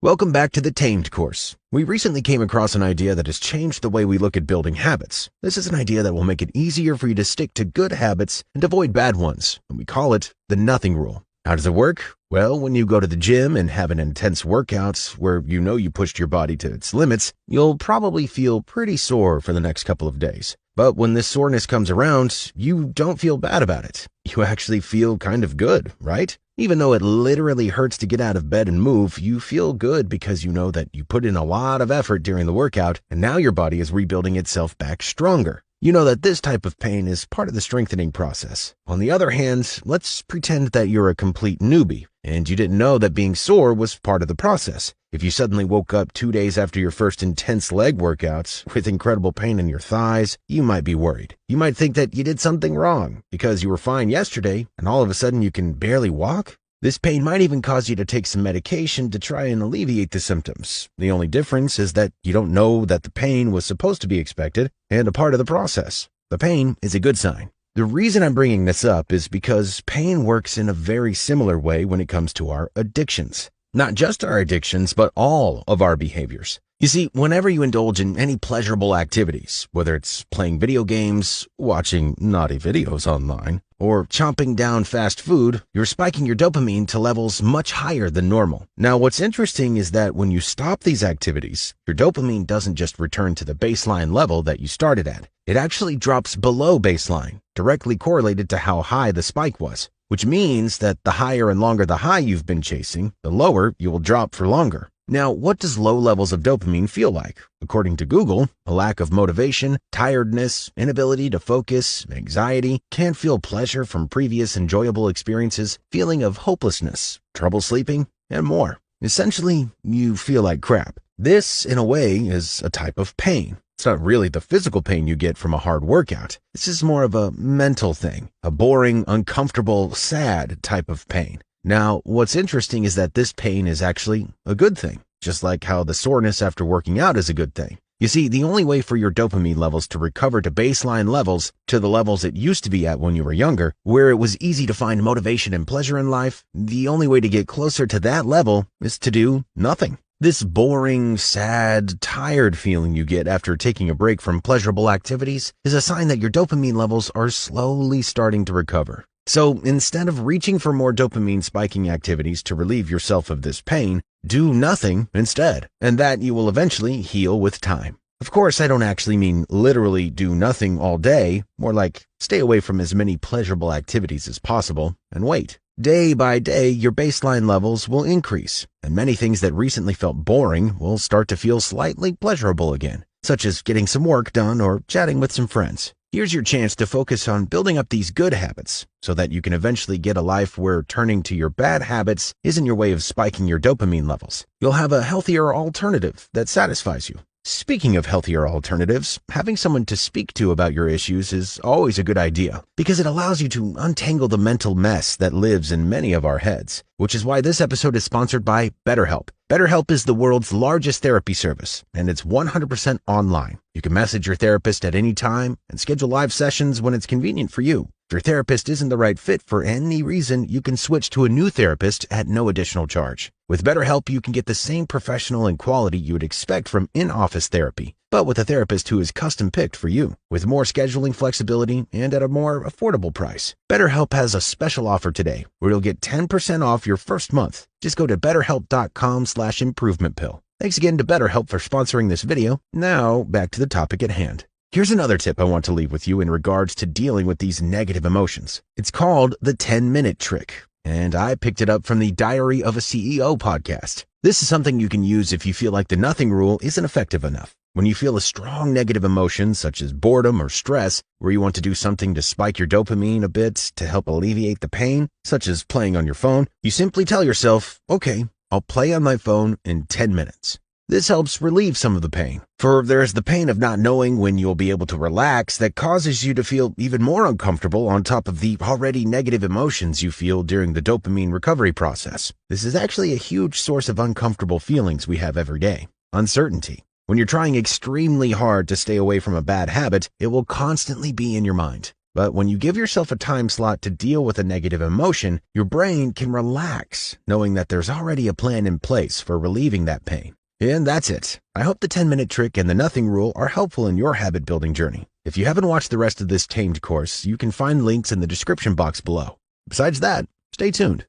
Welcome back to the Tamed course. We recently came across an idea that has changed the way we look at building habits. This is an idea that will make it easier for you to stick to good habits and avoid bad ones, and we call it the nothing rule. How does it work? Well, when you go to the gym and have an intense workout where you know you pushed your body to its limits, you'll probably feel pretty sore for the next couple of days. But when this soreness comes around, you don't feel bad about it. You actually feel kind of good, right? Even though it literally hurts to get out of bed and move, you feel good because you know that you put in a lot of effort during the workout, and now your body is rebuilding itself back stronger. You know that this type of pain is part of the strengthening process. On the other hand, let's pretend that you're a complete newbie, and you didn't know that being sore was part of the process. If you suddenly woke up 2 days after your first intense leg workouts with incredible pain in your thighs, you might be worried. You might think that you did something wrong because you were fine yesterday and all of a sudden you can barely walk. This pain might even cause you to take some medication to try and alleviate the symptoms. The only difference is that you don't know that the pain was supposed to be expected and a part of the process. The pain is a good sign. The reason I'm bringing this up is because pain works in a very similar way when it comes to our addictions. Not just our addictions, but all of our behaviors. You see, whenever you indulge in any pleasurable activities, whether it's playing video games, watching naughty videos online, or chomping down fast food, you're spiking your dopamine to levels much higher than normal. Now, what's interesting is that when you stop these activities, your dopamine doesn't just return to the baseline level that you started at. It actually drops below baseline, directly correlated to how high the spike was, which means that the higher and longer the high you've been chasing, the lower you will drop for longer. Now, what does low levels of dopamine feel like? According to Google, a lack of motivation, tiredness, inability to focus, anxiety, can't feel pleasure from previous enjoyable experiences, feeling of hopelessness, trouble sleeping, and more. Essentially, you feel like crap. This, in a way, is a type of pain. It's not really the physical pain you get from a hard workout. This is more of a mental thing, a boring, uncomfortable, sad type of pain. Now, what's interesting is that this pain is actually a good thing, just like how the soreness after working out is a good thing. You see, the only way for your dopamine levels to recover to baseline levels, to the levels it used to be at when you were younger, where it was easy to find motivation and pleasure in life, the only way to get closer to that level is to do nothing. This boring, sad, tired feeling you get after taking a break from pleasurable activities is a sign that your dopamine levels are slowly starting to recover. So instead of reaching for more dopamine spiking activities to relieve yourself of this pain, do nothing instead, and that you will eventually heal with time. Of course, I don't actually mean literally do nothing all day, more like stay away from as many pleasurable activities as possible and wait. Day by day, your baseline levels will increase, and many things that recently felt boring will start to feel slightly pleasurable again, such as getting some work done or chatting with some friends. Here's your chance to focus on building up these good habits so that you can eventually get a life where turning to your bad habits isn't your way of spiking your dopamine levels. You'll have a healthier alternative that satisfies you. Speaking of healthier alternatives, having someone to speak to about your issues is always a good idea because it allows you to untangle the mental mess that lives in many of our heads, which is why this episode is sponsored by BetterHelp. BetterHelp is the world's largest therapy service, and it's 100% online. You can message your therapist at any time and schedule live sessions when it's convenient for you. If your therapist isn't the right fit for any reason, you can switch to a new therapist at no additional charge. With BetterHelp, you can get the same professional and quality you would expect from in-office therapy, but with a therapist who is custom-picked for you, with more scheduling flexibility and at a more affordable price. BetterHelp has a special offer today where you'll get 10% off your first month. Just go to betterhelp.com/improvementpill. Thanks again to BetterHelp for sponsoring this video. Now, back to the topic at hand. Here's another tip I want to leave with you in regards to dealing with these negative emotions. It's called the 10-minute trick, and I picked it up from the Diary of a CEO podcast. This is something you can use if you feel like the nothing rule isn't effective enough. When you feel a strong negative emotion, such as boredom or stress, where you want to do something to spike your dopamine a bit to help alleviate the pain, such as playing on your phone, you simply tell yourself, okay, I'll play on my phone in 10 minutes. This helps relieve some of the pain, for there's the pain of not knowing when you'll be able to relax that causes you to feel even more uncomfortable on top of the already negative emotions you feel during the dopamine recovery process. This is actually a huge source of uncomfortable feelings we have every day. Uncertainty. When you're trying extremely hard to stay away from a bad habit, it will constantly be in your mind. But when you give yourself a time slot to deal with a negative emotion, your brain can relax, knowing that there's already a plan in place for relieving that pain. And that's it. I hope the 10-minute trick and the nothing rule are helpful in your habit building journey. If you haven't watched the rest of this Tamed course, you can find links in the description box below. Besides that, stay tuned.